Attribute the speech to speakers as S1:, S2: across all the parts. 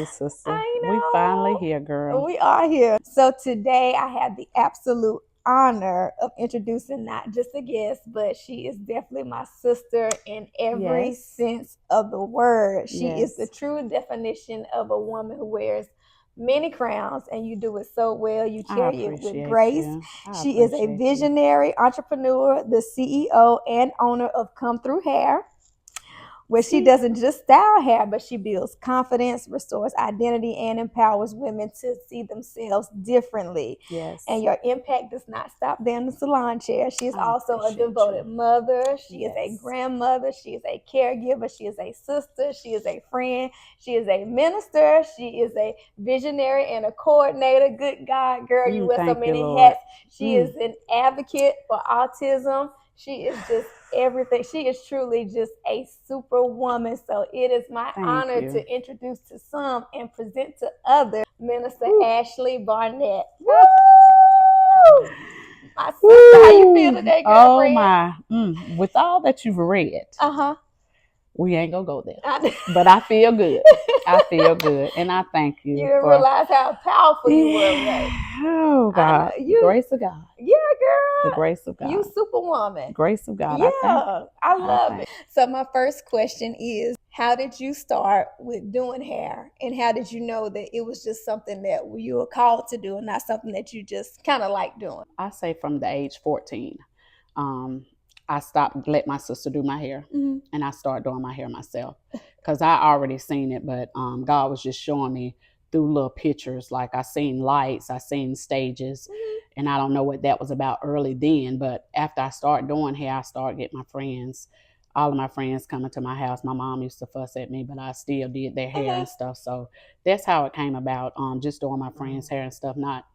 S1: you, sister.
S2: I know.
S1: We finally here, girl.
S2: We are here. So today I have the absolute honor of introducing not just a guest, but she is definitely my sister in every sense of the word. She is the true definition of a woman who wears many crowns, and you do it so well. You carry it with grace. She is a visionary entrepreneur, the CEO and owner of Come Through Hair, where she doesn't just style hair, but she builds confidence, restores identity, and empowers women to see themselves differently.
S1: Yes.
S2: And your impact does not stop there in the salon chair. She is also a devoted mother. She is a grandmother. She is a caregiver. She is a sister. She is a friend. She is a minister. She is a visionary and a coordinator. Good God, girl, you wear so many hats. She is an advocate for autism. She is just everything. She is truly just a super woman. So it is my honor to introduce to some and present to others Minister Ashley Barnette. Woo! My sister, how you feel today, girlfriend?
S1: Oh my! With all that you've read, we ain't gonna go there. But I feel good. I feel good, and I thank you.
S2: You didn't realize how powerful you were, right?
S1: Oh God, grace of God.
S2: Yeah, girl.
S1: The grace of God.
S2: You superwoman.
S1: Grace of God.
S2: Yeah, I love it. So my first question is, how did you start with doing hair, and how did you know that it was just something that you were called to do and not something that you just kind of like doing?
S1: I say from the age 14. I stopped, let my sister do my hair, and I started doing my hair myself because I already seen it, but God was just showing me through little pictures. Like I seen lights, I seen stages, and I don't know what that was about early then, but after I started doing hair, I started getting my friends, all of my friends coming to my house. My mom used to fuss at me, but I still did their hair and stuff. So that's how it came about, just doing my friends' hair and stuff, not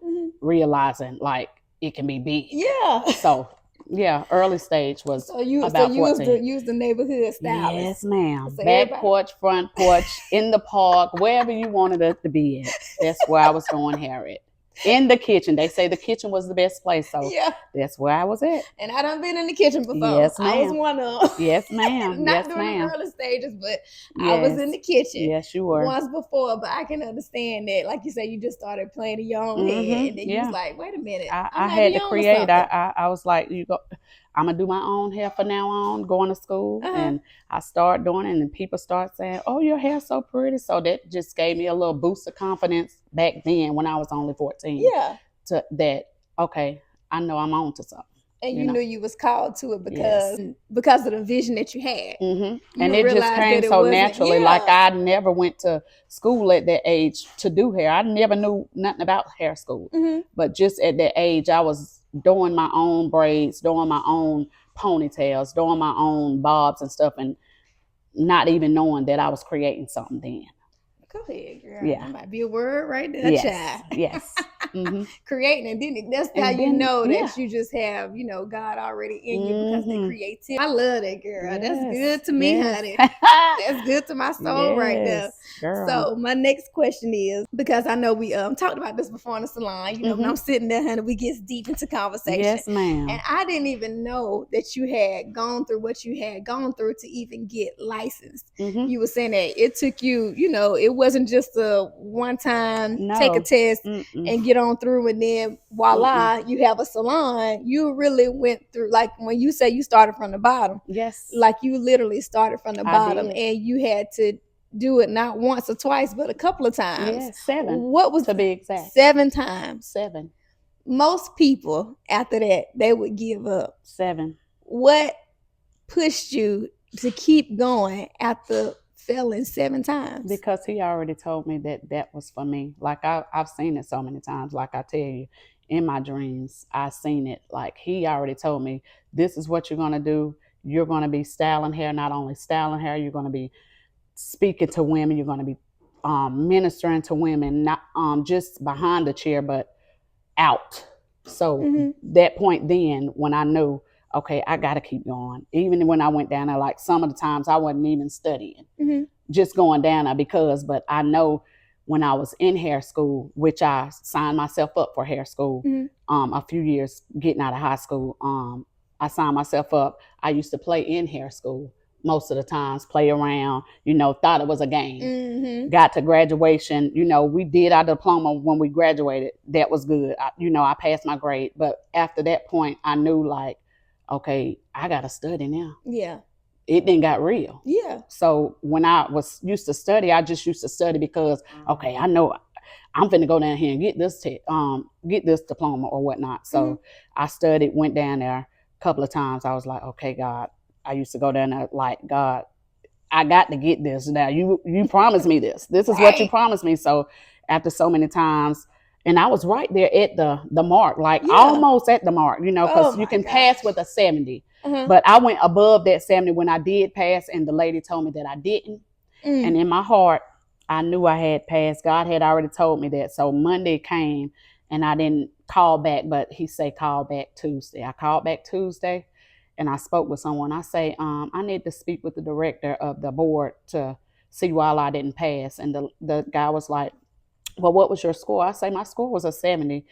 S1: realizing like it can be big.
S2: Yeah.
S1: So yeah, early stage was about 14.
S2: You was the neighborhood stylist.
S1: Yes, ma'am. So back porch, front porch, in the park, wherever you wanted us to be at. That's where I was doing hair at. In the kitchen. They say the kitchen was the best place, so that's where I was at.
S2: And I done been in the kitchen before.
S1: Yes, ma'am.
S2: I was one of them.
S1: Yes, ma'am.
S2: Not during the early stages, but I was in the kitchen.
S1: Yes, you were.
S2: Once before, but I can understand that. Like you said, you just started playing in your own head, and then you was like, wait a minute.
S1: I had to create. I was like, I'm going to do my own hair from now on, going to school. And I started doing it, and then people start saying, oh, your hair's so pretty. So that just gave me a little boost of confidence back then when I was only 14.
S2: Yeah.
S1: To that, okay, I know I'm on to something.
S2: And you knew you was called to it because of the vision that you had.
S1: And it just came so naturally. Like I never went to school at that age to do hair. I never knew nothing about hair school. But just at that age, I was doing my own braids, doing my own ponytails, doing my own bobs and stuff, and not even knowing that I was creating something then.
S2: Go ahead, girl. Yeah. That might be a word right there, child.
S1: Yes.
S2: Creating, and then that's how you know that you just have, God already in you because the creativity. I love that, girl. Yes. That's good to me, honey. That's good to my soul right there. Girl. So my next question is, because I know we talked about this before in the salon, when I'm sitting there, honey, we get deep into conversation.
S1: Yes, ma'am.
S2: And I didn't even know that you had gone through what you had gone through to even get licensed. You were saying that it took you, it wasn't just a one time take a test and get on through, and then voila, you have a salon. You really went through, like when you say you started from the bottom.
S1: Yes.
S2: Like you literally started from the bottom, and you had to do it not once or twice, but a couple of times.
S1: Yeah, 7.
S2: What was
S1: to be exact?
S2: 7 times.
S1: 7.
S2: Most people after that, they would give up.
S1: 7.
S2: What pushed you to keep going after failing 7 times?
S1: Because he already told me that was for me. Like I've seen it so many times. Like I tell you, in my dreams, I seen it. Like he already told me, this is what you're going to do. You're going to be styling hair, not only styling hair, you're going to be speaking to women. You're going to be ministering to women, not just behind the chair, but out. So that point then, when I knew, okay, I got to keep going. Even when I went down there, like some of the times I wasn't even studying, just going down there but I know when I was in hair school, which I signed myself up for hair school a few years getting out of high school, I signed myself up. I used to play in hair school most of the times, play around, thought it was a game. Got to graduation, we did our diploma when we graduated. That was good. I passed my grade. But after that point, I knew like, okay, I got to study now.
S2: Yeah.
S1: It then got real.
S2: Yeah.
S1: So when I was used to study, I just used to study because, okay, I know I'm finna go down here and get this diploma or whatnot. So I studied, went down there a couple of times. I was like, okay, God, I used to go down there like, God, I got to get this now. You promised me this. This is what you promised me. So after so many times, and I was right there at the mark, like almost at the mark, because you can pass with a 70. But I went above that 70 when I did pass, and the lady told me that I didn't. And in my heart, I knew I had passed. God had already told me that. So Monday came, and I didn't call back, but he said, call back Tuesday. I called back Tuesday, and I spoke with someone. I say, I need to speak with the director of the board to see why I didn't pass. And the guy was like, well, what was your score? I say, my score was a 70.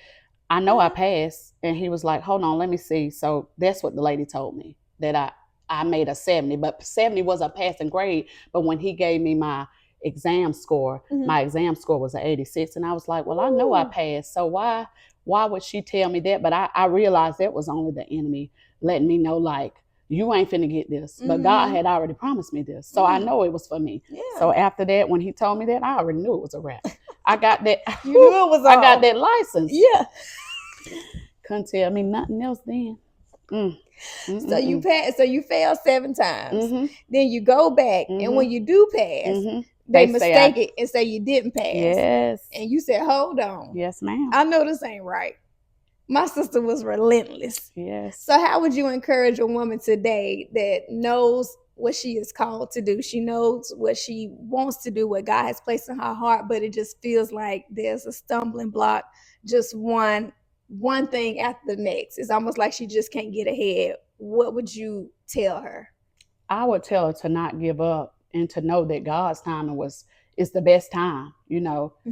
S1: I know I passed. And he was like, hold on, let me see. So that's what the lady told me, that I made a 70, but 70 was a passing grade. But when he gave me my exam score, my exam score was an 86. And I was like, well, I know I passed. So why would she tell me that? But I realized that was only the enemy letting me know, like, you ain't finna get this. But God had already promised me this. So I know it was for me. Yeah. So after that, when he told me that, I already knew it was a wrap. I got that.
S2: You knew it was all.
S1: I got that license.
S2: Yeah.
S1: Couldn't tell me nothing else then.
S2: So you passed. So you failed 7 times. Then you go back, and when you do pass, they mistake it and say you didn't pass.
S1: Yes.
S2: And you said, hold on.
S1: Yes, ma'am.
S2: I know this ain't right. My sister was relentless.
S1: Yes.
S2: So how would you encourage a woman today that knows what she is called to do? She knows what she wants to do, what God has placed in her heart, but it just feels like there's a stumbling block, just one thing after the next. It's almost like she just can't get ahead. What would you tell her?
S1: I would tell her to not give up and to know that God's timing is the best time,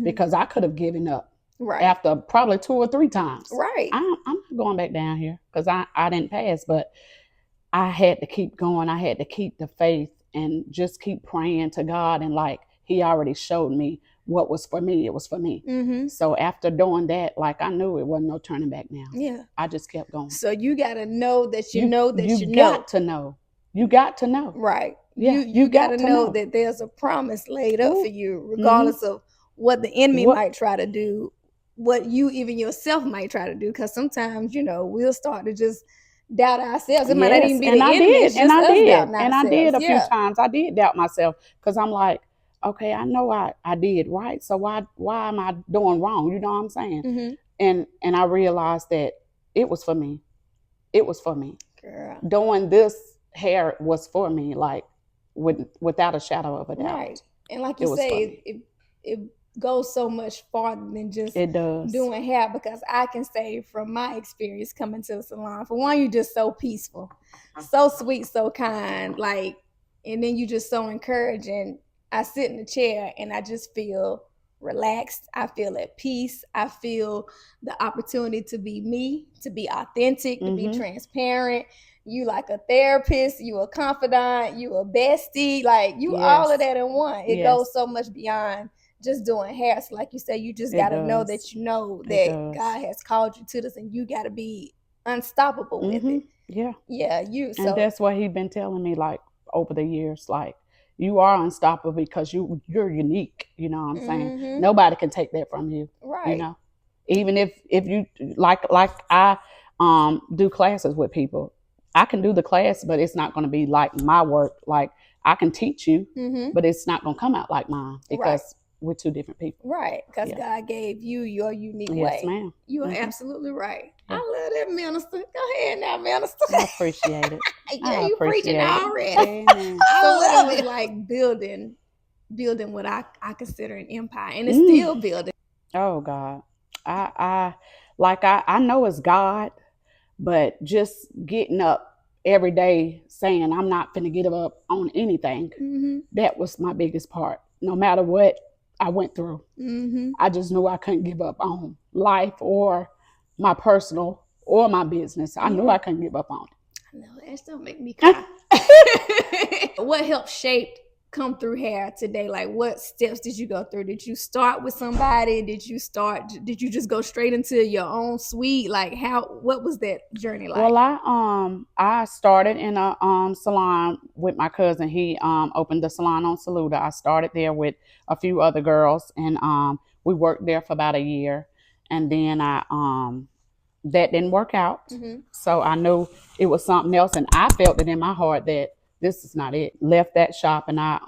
S1: because I could have given up. Right. After probably 2 or 3 times.
S2: Right.
S1: I'm not going back down here because I didn't pass, but I had to keep going. I had to keep the faith and just keep praying to God. And like, he already showed me what was for me. It was for me. So after doing that, like, I knew it wasn't no turning back now. Yeah. I just kept going.
S2: So you got to know that you know that you know.
S1: You got to know. You got to know.
S2: Right. Yeah. You got to know that there's a promise laid up for you, regardless of what the enemy might try to do, what you even yourself might try to do, because sometimes we'll start to just doubt ourselves. It might not even be the enemy. It's just us doubting ourselves.
S1: And I did a few times. I did doubt myself because I'm like, okay, I know I did right, so why am I doing wrong? You know what I'm saying? And I realized that it was for me. It was for me. Girl. Doing this hair was for me, like without a shadow of a doubt. Right.
S2: And like you say, it goes so much farther than just doing hair, because I can say from my experience coming to the salon, for one, you're just so peaceful, so sweet, so kind, like, and then you just so encouraging. I sit in the chair and I just feel relaxed. I feel at peace. I feel the opportunity to be me, to be authentic, to be transparent. You like a therapist, you a confidant, you a bestie, like you all of that in one. It goes so much beyond just doing hair. So like you say, you just got to know that God has called you to this, and you got to be unstoppable with it. Yeah. Yeah.
S1: And that's what he's been telling me, like, over the years, like, you are unstoppable because you're unique. You know what I'm saying? Nobody can take that from you. Right. Even if you like I do classes with people. I can do the class, but it's not going to be like my work. Like, I can teach you, but it's not going to come out like mine because we're 2 different people.
S2: Right. Because God gave you your unique way.
S1: Yes, ma'am.
S2: You are absolutely right. Yeah. I love that, minister. Go ahead now, minister.
S1: I appreciate it.
S2: Yeah, you preaching already. So what was like building what I consider an empire, and it's still building.
S1: Oh God. I know it's God, but just getting up every day saying I'm not finna get up on anything. That was my biggest part. No matter what I went through, I just knew I couldn't give up on life or my personal or my business. I knew I couldn't give up on it.
S2: No, Ash, don't make me cry. What helped shape Come Through Hair today? Like, what steps did you go through? Did you start with somebody? Did you just go straight into your own suite? Like, what was that journey like?
S1: Well, I started in a salon with my cousin. He opened the salon on Saluda. I started there with a few other girls, and we worked there for about a year, and then that didn't work out. Mm-hmm. So I knew it was something else, and I felt it in my heart that this is not it. Left that shop, and I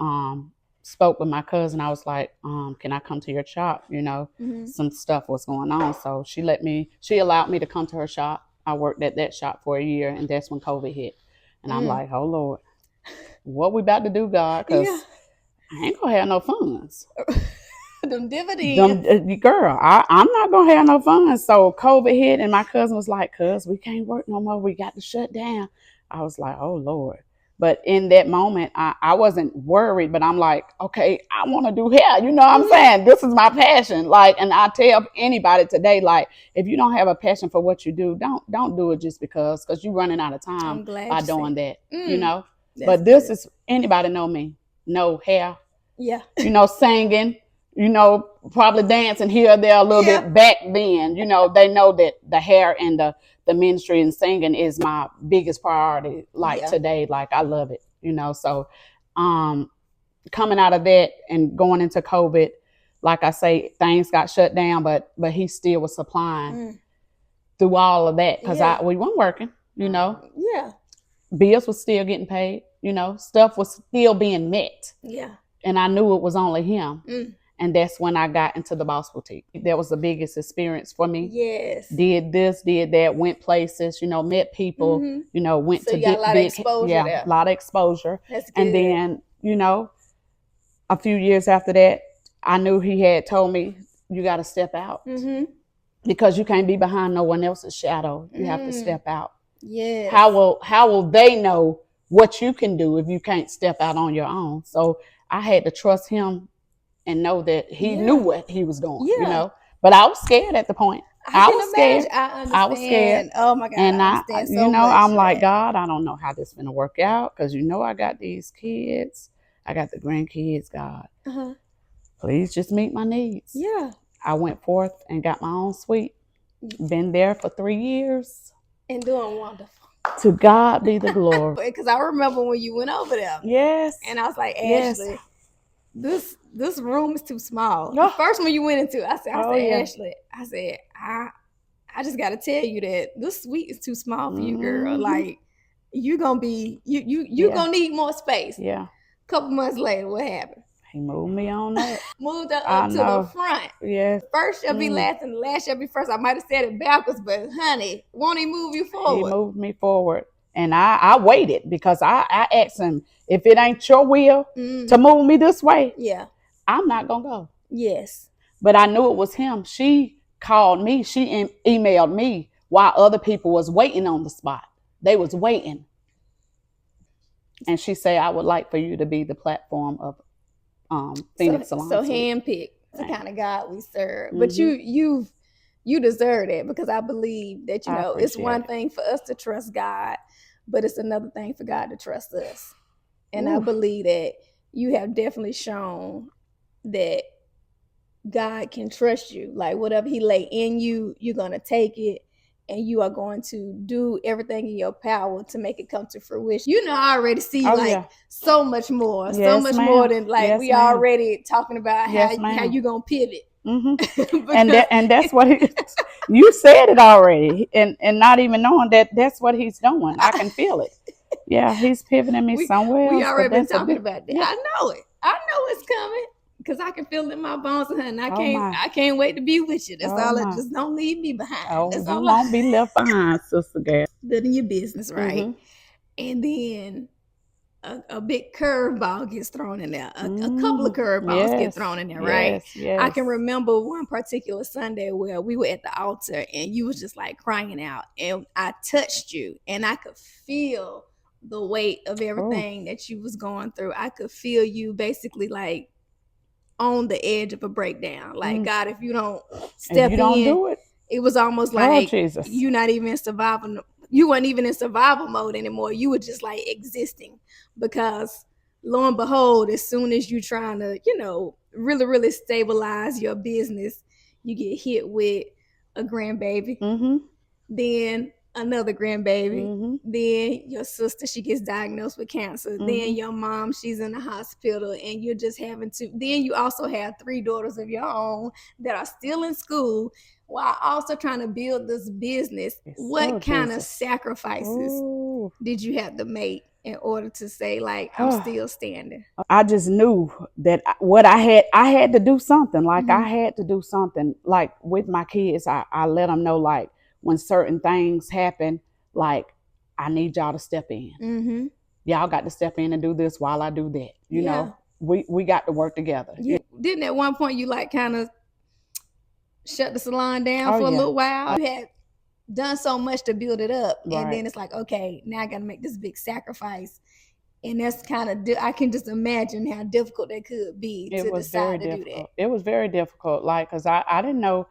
S1: spoke with my cousin. I was like, can I come to your shop? You know, mm-hmm. Some stuff was going on. So she allowed me to come to her shop. I worked at that shop for a year, and that's when COVID hit. And I'm like, oh, Lord, what we about to do, God? Because I ain't going to have no funds.
S2: Them dividends.
S1: Girl, I'm not going to have no funds. So COVID hit, and my cousin was like, cuz we can't work no more. We got to shut down. I was like, oh, Lord. But in that moment, I wasn't worried, but I'm like, okay, I want to do hair. You know what I'm saying? This is my passion. Like, and I tell anybody today, like, if you don't have a passion for what you do, don't do it just because you're running out of time by doing that, you know? But this is, anybody know me, know hair.
S2: Yeah.
S1: You know, singing, you know, probably dancing here or there a little bit back then. You know, they know that the hair and the ministry and singing is my biggest priority. Like today, like I love it, you know. So coming out of that and going into COVID, like I say, things got shut down, but he still was supplying through all of that because we weren't working, you know.
S2: Yeah.
S1: Bills was still getting paid, you know, stuff was still being met.
S2: Yeah.
S1: And I knew it was only him. And that's when I got into the Boss Boutique. That was the biggest experience for me.
S2: Yes.
S1: Did this, did that, went places, you know, met people, you know, went
S2: so
S1: to
S2: you got a lot of exposure there.
S1: A lot of exposure.
S2: That's good.
S1: And then, you know, a few years after that, I knew he had told me, you got to step out. Because you can't be behind no one else's shadow. You have to step out.
S2: Yes.
S1: How will they know what you can do if you can't step out on your own? So I had to trust him and know that he knew what he was doing, you know. But I was scared at the point. I was scared.
S2: I
S1: was scared.
S2: Oh my God.
S1: And
S2: I understand so
S1: you know,
S2: much
S1: I'm like, God, I don't know how this is going to work out because, you know, I got these kids. I got the grandkids, God. Please just meet my needs.
S2: Yeah.
S1: I went forth and got my own suite. Been there for 3 years.
S2: And doing wonderful.
S1: To God be the glory.
S2: Because I remember when you went over there.
S1: Yes.
S2: And I was like, Ashley, this room is too small. The first one you went into, I said, Ashley, I said, I just got to tell you that this suite is too small for you, girl. Like, you're going to be, you're going to need more space.
S1: Yeah.
S2: A couple months later, what happened?
S1: He moved me on up.
S2: Moved up to the front.
S1: Yes.
S2: First shall be last and the last shall be first. I might have said it backwards, but honey, won't he move you forward?
S1: He moved me forward. And I waited because I asked him, if it ain't your will to move me this way, I'm not going to go.
S2: Yes.
S1: But I knew it was him. She called me. She emailed me while other people was waiting on the spot. They was waiting. And she said, I would like for you to be the platform of Phoenix Salon.
S2: So handpicked, the kind of God we serve. But you deserve it because I believe that, you know, it's one thing for us to trust God, but it's another thing for God to trust us. And I believe that you have definitely shown that God can trust you. Like whatever he lay in you, you're going to take it and you are going to do everything in your power to make it come to fruition. You know, I already see so much more, so much more than like we already talking about how you going to pivot.
S1: And that's what you said it already, and not even knowing that's what he's doing. I can feel it. Yeah, he's pivoting me somewhere.
S2: We already been talking about that. I know it. I know it's coming because I can feel it in my bones, and I can't wait to be with you. That's all. Just don't leave me behind.
S1: Oh, you won't be left behind, sister girl.
S2: Building your business, right? And then a big curveball gets thrown in there. A couple of curveballs get thrown in there, right?
S1: Yes.
S2: I can remember one particular Sunday where we were at the altar and you was just like crying out, and I touched you and I could feel the weight of everything that you was going through. I could feel you basically like on the edge of a breakdown. Like, God, if you don't step in,
S1: don't do it.
S2: It was almost like you're not even in survival you weren't even in survival mode anymore. You were just like existing, because lo and behold, as soon as you're trying to, really, really stabilize your business, you get hit with a grandbaby.
S1: Mm-hmm.
S2: Then another grandbaby.
S1: Mm-hmm.
S2: Then your sister, she gets diagnosed with cancer.
S1: Mm-hmm.
S2: Then your mom, she's in the hospital, and you're just having to. Then you also have 3 daughters of your own that are still in school, while also trying to build this business. What kind of sacrifices did you have to make in order to say, like, I'm still standing?
S1: I just knew that what I had to do something. Like, I had to do something. Like, with my kids, I let them know, like, when certain things happen, like, I need y'all to step in.
S2: Mm-hmm.
S1: Y'all got to step in and do this while I do that. You know, we got to work together.
S2: Yeah. Didn't at one point you like kind of shut the salon down for a little while? You had done so much to build it up, and then it's like, okay, now I got to make this big sacrifice. And that's kind of, I can just imagine how difficult that could be to decide to do that.
S1: It was very difficult, like, because I didn't know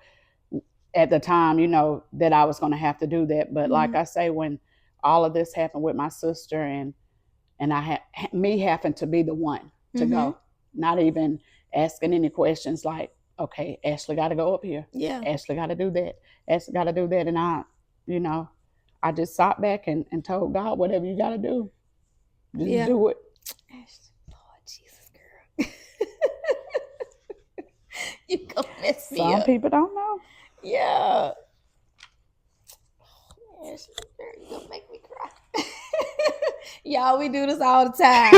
S1: at the time, that I was going to have to do that. But like I say, when all of this happened with my sister, and I had me having to be the one to go, not even asking any questions, like, okay, Ashley got to go up here.
S2: Yeah.
S1: Ashley got to do that. Ashley got to do that. And I just sat back and told God, whatever you got to do, just do it.
S2: Lord Jesus, girl. You gonna mess me
S1: up. Some people don't know.
S2: Yeah. Oh, Ashley, girl, you gonna make me cry. Y'all, we do this all the time.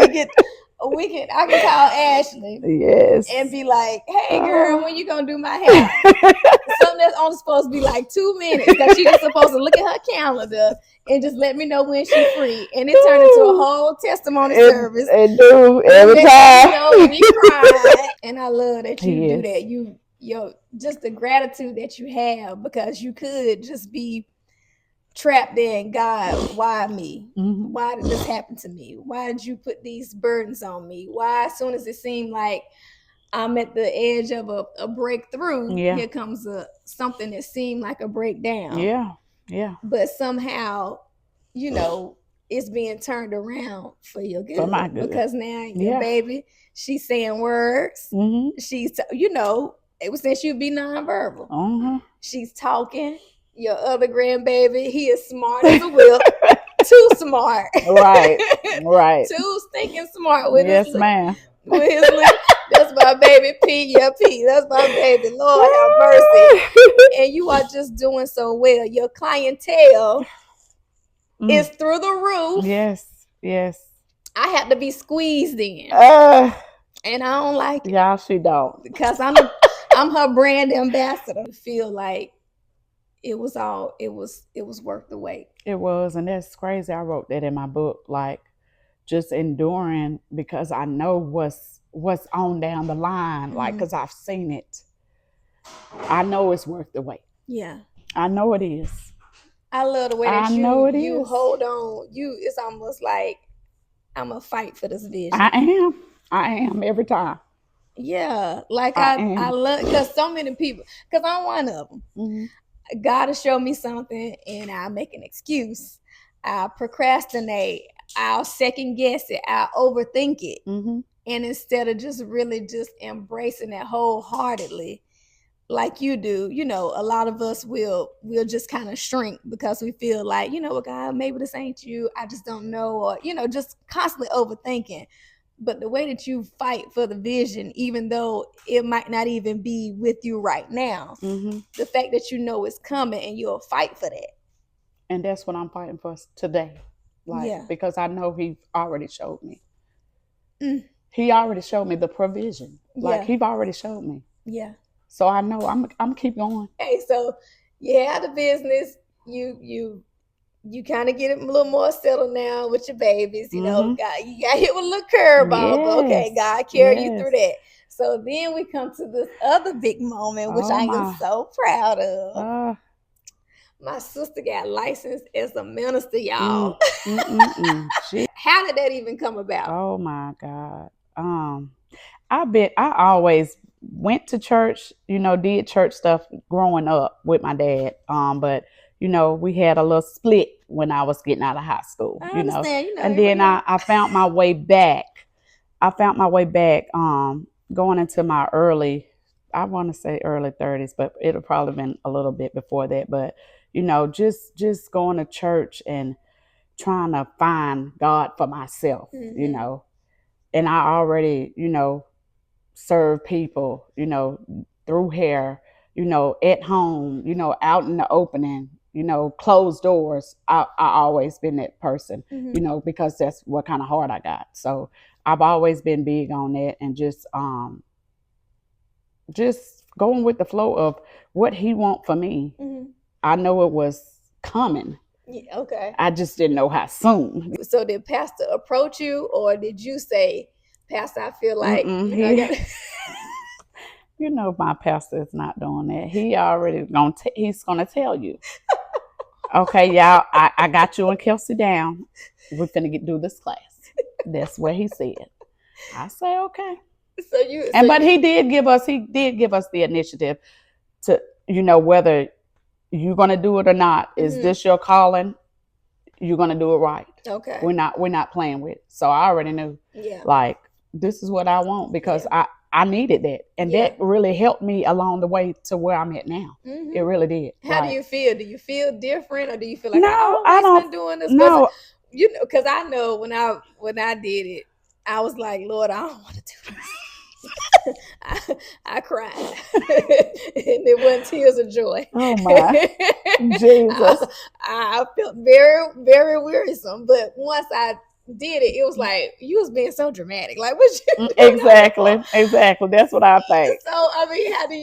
S2: I can call Ashley.
S1: Yes.
S2: And be like, hey girl, when you gonna do my hair? Something that's only supposed to be like 2 minutes, because she's just supposed to look at her calendar and just let me know when she's free. And it turned into a whole testimony service.
S1: It do every time.
S2: We cry. And I love that you do that. Just the gratitude that you have, because you could just be trapped in, God, why me?
S1: Mm-hmm.
S2: Why did this happen to me? Why did you put these burdens on me? Why, as soon as it seemed like I'm at the edge of a breakthrough, here comes something that seemed like a breakdown.
S1: Yeah.
S2: But somehow, it's being turned around for your good.
S1: For my good.
S2: Because now your baby, she's saying words.
S1: Mm-hmm.
S2: She's, it was saying she'd be nonverbal.
S1: Mm-hmm.
S2: She's talking. Your other grandbaby, he is smart as a whip. Too smart.
S1: Right.
S2: Too stinking smart with
S1: his lip. Yes, ma'am.
S2: With his lip. That's my baby P. Yeah, P. That's my baby. Lord have mercy. And you are just doing so well. Your clientele is through the roof.
S1: Yes.
S2: I had to be squeezed in. And I don't like it.
S1: Y'all, she don't.
S2: Because I'm her brand ambassador. I feel like it was worth the wait.
S1: It was, and that's crazy. I wrote that in my book, like, just enduring, because I know what's on down the line, like, because I've seen it. I know it's worth the wait.
S2: Yeah,
S1: I know it is.
S2: I love the way that you hold on. It's almost like I'm gonna fight for this vision.
S1: I am every time.
S2: Yeah, like I love, because so many people, because I'm one of them. Mm-hmm. God will show me something and I'll make an excuse. I'll procrastinate. I'll second guess it. I'll overthink it. Mm-hmm. And instead of just really just embracing it wholeheartedly, like you do, a lot of us will just kind of shrink, because we feel like, God, maybe this ain't you. I just don't know. Or, just constantly overthinking. But the way that you fight for the vision, even though it might not even be with you right now, the fact that it's coming and you'll fight for that.
S1: And that's what I'm fighting for today. Because I know he already showed me. He already showed me the provision. He already showed me.
S2: Yeah. So
S1: I know I'm keep going.
S2: Hey, so the business, you kind of get a little more settled now with your babies, God, you got hit with a little curveball, but okay, God carried you through that. So then we come to this other big moment, which I am so proud of. My sister got licensed as a minister, y'all. How did that even come about?
S1: Oh my God. I always went to church, did church stuff growing up with my dad. But we had a little split when I was getting out of high school.
S2: I understand.
S1: And then I found my way back. Going into my I want to say early 30s, but it'll probably been a little bit before that. But just going to church and trying to find God for myself, and I already, serve people, through hair, at home, out in the opening, closed doors. I always been that person, because that's what kind of heart I got. So I've always been big on that, and just going with the flow of what he want for me. I know it was coming.
S2: Yeah, okay.
S1: I just didn't know how soon.
S2: So did Pastor approach you, or did you say, Pastor, I feel like
S1: my pastor is not doing that. He already he's gonna tell you. Okay, y'all, I got you and Kelsey down. We're finna do this class. That's what he said. I say okay. But he did give us the initiative to, whether you're gonna do it or not. Is this your calling? You're gonna do it right.
S2: Okay.
S1: We're not playing with it. So I already knew.
S2: Yeah.
S1: Like, this is what I want, because I needed that, and that really helped me along the way to where I'm at now. It really did.
S2: How do you feel? Do you feel different, or do you feel like
S1: no,
S2: I've always been doing this?
S1: No,
S2: because I know when I did it, I was like, Lord, I don't want to do this. I cried, and it wasn't tears of joy.
S1: Oh my Jesus!
S2: I felt very, very wearisome. But once I did it, it was like, you was being so dramatic. Like, what you
S1: exactly. That's what I think.
S2: So I mean, how do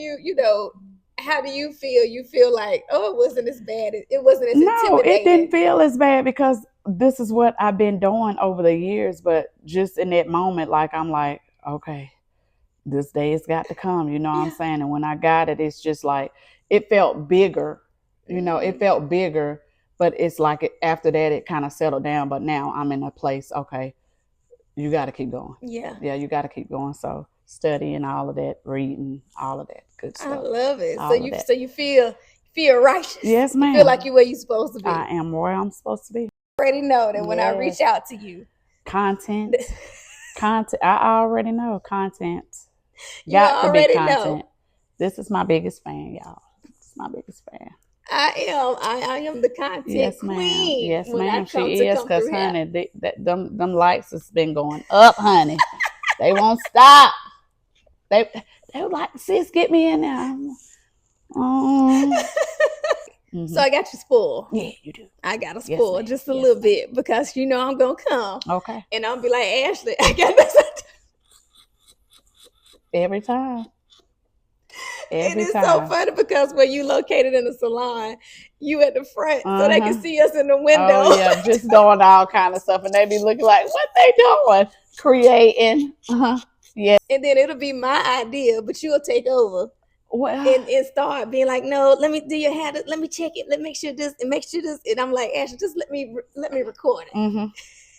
S2: you feel? You feel like, oh, it wasn't as bad. It wasn't as intimidating.
S1: No, it didn't feel as bad, because this is what I've been doing over the years. But just in that moment, like, I'm like, okay, this day has got to come. You know what I'm saying? And when I got it, it's just like, it felt bigger. It felt bigger. But it's like after that, it kind of settled down. But now I'm in a place, okay, you got to keep going. Yeah, you got to keep going. So studying, all of that, reading, all of that good stuff.
S2: I love it. So you feel righteous.
S1: Yes, ma'am.
S2: You feel like you're where you're supposed to be.
S1: I am where I'm supposed to be.
S2: I already know that when I reach out to you.
S1: Content. I already know content. Got to be content. This is my biggest fan, y'all. It's my biggest fan.
S2: I am the content queen.
S1: Yes, ma'am. She is, because, honey, them likes has been going up, honey. They won't stop. They were like, sis, get me in there.
S2: So I got you spoiled.
S1: Yeah, you do.
S2: I got to spoil just a little bit, because I'm gonna come.
S1: Okay.
S2: And I'll be like, Ashley, I got this.
S1: Every time.
S2: And it's so funny, because when you located in the salon, you at the front, so they can see us in the window.
S1: Oh yeah, just doing all kind of stuff, and they be looking like, what they doing? Creating. Yeah.
S2: And then it'll be my idea, but you'll take over. And start being like, no, let me do your hair. Let me check it. Let me make sure this. And I'm like, Ashley, just let me record it.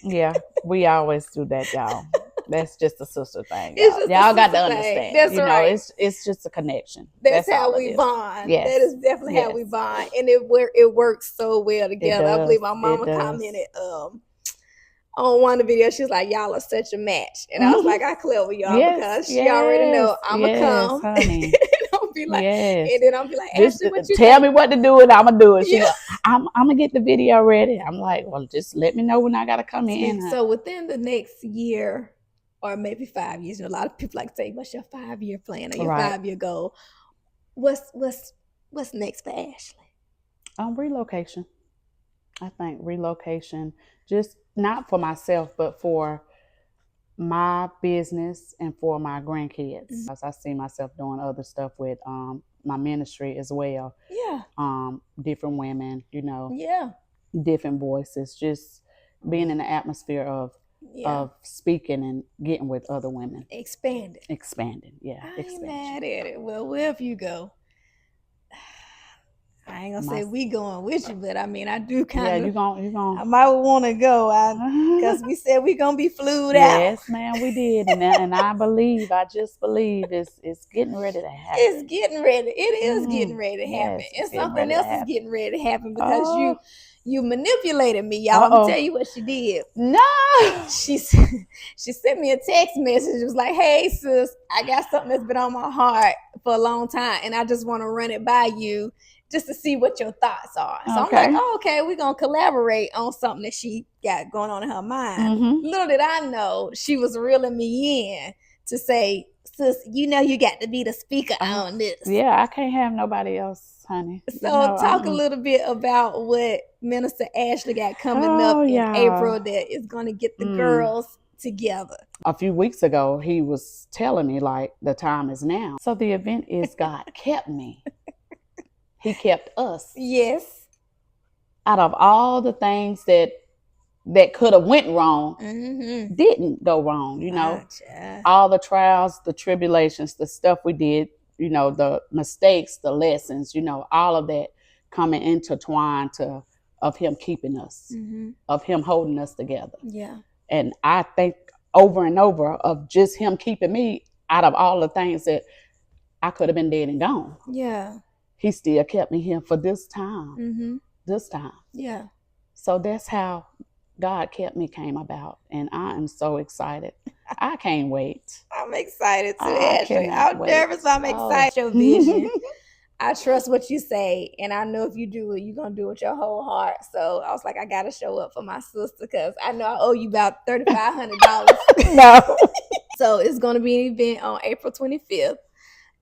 S1: Yeah, we always do that, y'all. That's just a sister thing. Y'all got to understand.
S2: That's right.
S1: It's just a connection.
S2: That's how we bond.
S1: Yes.
S2: That is definitely how we bond, and it works so well together. I believe my mama commented on one of the videos. She's like, y'all are such a match, and I was like, I clever y'all, because she already know I'ma come.
S1: Honey.
S2: I'll be like, and then I'll be like, Ashley, what you
S1: tell me what to do, and I'm gonna do it. She's like, I'm gonna get the video ready. I'm like, well, just let me know when I gotta come in.
S2: So within the next year, or maybe 5 years, a lot of people like to say, what's your 5-year plan or your 5-year goal? What's next for Ashley?
S1: Relocation. I think relocation, just not for myself, but for my business and for my grandkids. As I see myself doing other stuff with my ministry as well.
S2: Yeah.
S1: Different women, different voices, just being in the atmosphere of speaking and getting with other women.
S2: Expanding.
S1: Yeah.
S2: I ain't mad at it. Well, wherever you go, I I ain't gonna say we going with you, but I mean, I do kind of.
S1: Yeah, you gonna.
S2: I might want to go, because we said we gonna be flued out.
S1: Yes, ma'am, we did, and I just believe it's getting ready to happen.
S2: It's getting ready. It is getting ready to happen, and something else is getting ready to happen because you manipulated me, y'all. I'm gonna tell you what she did.
S1: No,
S2: she sent me a text message. It was like, "Hey, sis, I got something that's been on my heart for a long time, and I just want to run it by you just to see what your thoughts are." So I'm like, "Oh, okay, we're gonna collaborate on something that she got going on in her mind." Little did I know she was reeling me in to say, "Sis, you know you got to be the speaker on this."
S1: Yeah, I can't have nobody else, honey.
S2: So talk a little bit about what Minister Ashley got coming up in April that is going to get the girls together.
S1: A few weeks ago, he was telling me, like, the time is now. So the event is God kept me. He kept us.
S2: Yes.
S1: Out of all the things that could have went wrong, didn't go wrong, you know. All the trials, the tribulations, the stuff we did, you know, the mistakes, the lessons, you know, all of that coming intertwined of him keeping us, of him holding us together.
S2: Yeah.
S1: And I think over and over of just him keeping me out of all the things that I could have been dead and gone.
S2: Yeah.
S1: He still kept me here for this time. This time.
S2: Yeah.
S1: So that's how God kept me came about. And I am so excited. I can't wait.
S2: I'm excited too, Ashley. I'm nervous. I'm excited. Your vision. I trust what you say, and I know if you do it, you're going to do it with your whole heart. So I was like, I got to show up for my sister because I know I owe you about $3,500.
S1: No.
S2: So it's going to be an event on April 25th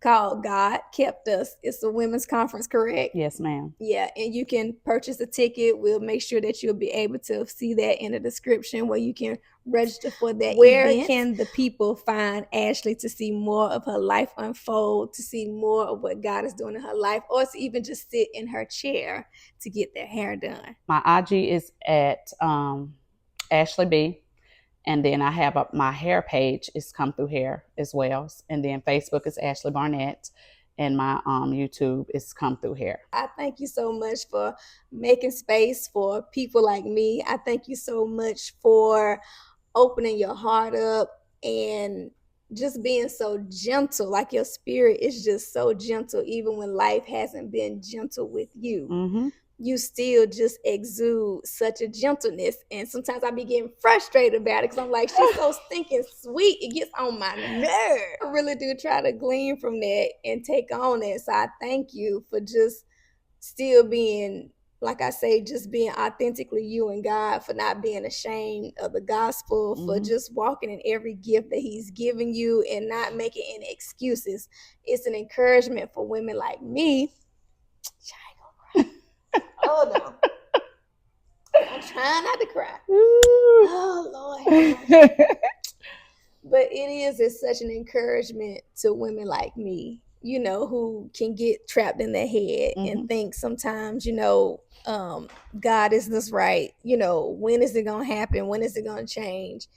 S2: called God Kept Us. It's a women's conference, correct?
S1: Yes, ma'am.
S2: Yeah, and you can purchase a ticket. We'll make sure that you'll be able to see that in the description where you can register for that. Where can the people find Ashley to see more of her life unfold, to see more of what God is doing in her life, or to even just sit in her chair to get their hair done?
S1: My IG is at Ashley B. And then I have my hair page is Come Through Hair as well. And then Facebook is Ashley Barnette. And my YouTube is Come Through Hair.
S2: I thank you so much for making space for people like me. I thank you so much for opening your heart up and just being so gentle. Like your spirit is just so gentle, even when life hasn't been gentle with you. You still just exude such a gentleness. And sometimes I be getting frustrated about it because I'm like, she's so stinking sweet. It gets on my nerve. I really do try to glean from that and take on it. So I thank you for just still being, like I say, just being authentically you and God, for not being ashamed of the gospel, for just walking in every gift that he's giving you and not making any excuses. It's an encouragement for women like me. Oh no. I'm trying not to cry. Oh Lord. But it's such an encouragement to women like me, you know, who can get trapped in their head and think sometimes, you know, God, is this right? You know, when is it gonna happen? When is it gonna change?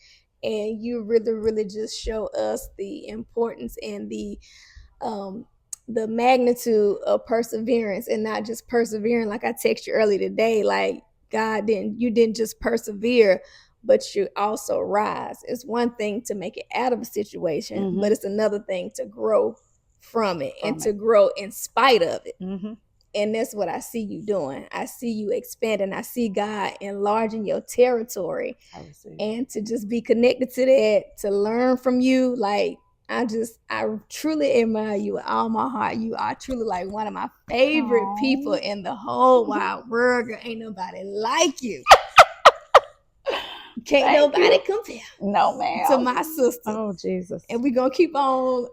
S2: And you really, really just show us the importance and the magnitude of perseverance, and not just persevering. Like I texted you earlier today, like you didn't just persevere, but you also rise. It's one thing to make it out of a situation, but it's another thing to grow from it and to grow in spite of it. And that's what I see you doing. I see you expanding. I see God enlarging your territory, and to just be connected to that, to learn from you. Like, I truly admire you with all my heart. You are truly like one of my favorite people in the whole wide world. Girl, ain't nobody like you. Can't nobody compare.
S1: No, ma'am.
S2: To my sister.
S1: Oh, Jesus.
S2: And we're going to keep on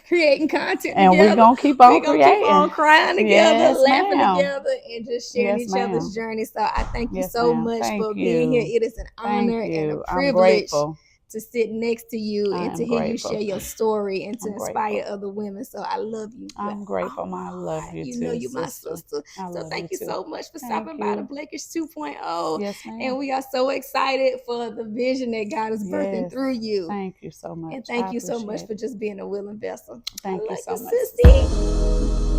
S2: creating content
S1: and
S2: together.
S1: We're going to keep on creating.
S2: Keep on crying together, laughing
S1: ma'am.
S2: together, and just sharing each other's journey. So I thank you so much for being here. It is an honor and a privilege to sit next to you and to hear you share your story and to inspire other women. So I love you.
S1: I'm grateful, I love you too.
S2: You know you're my sister. So thank you so much for stopping by the Blackish 2.0.
S1: Yes, ma'am.
S2: And we are so excited for the vision that God is birthing through you.
S1: Thank you so much.
S2: And thank you so much for just being a willing vessel.
S1: Thank you so much.
S2: Sissy.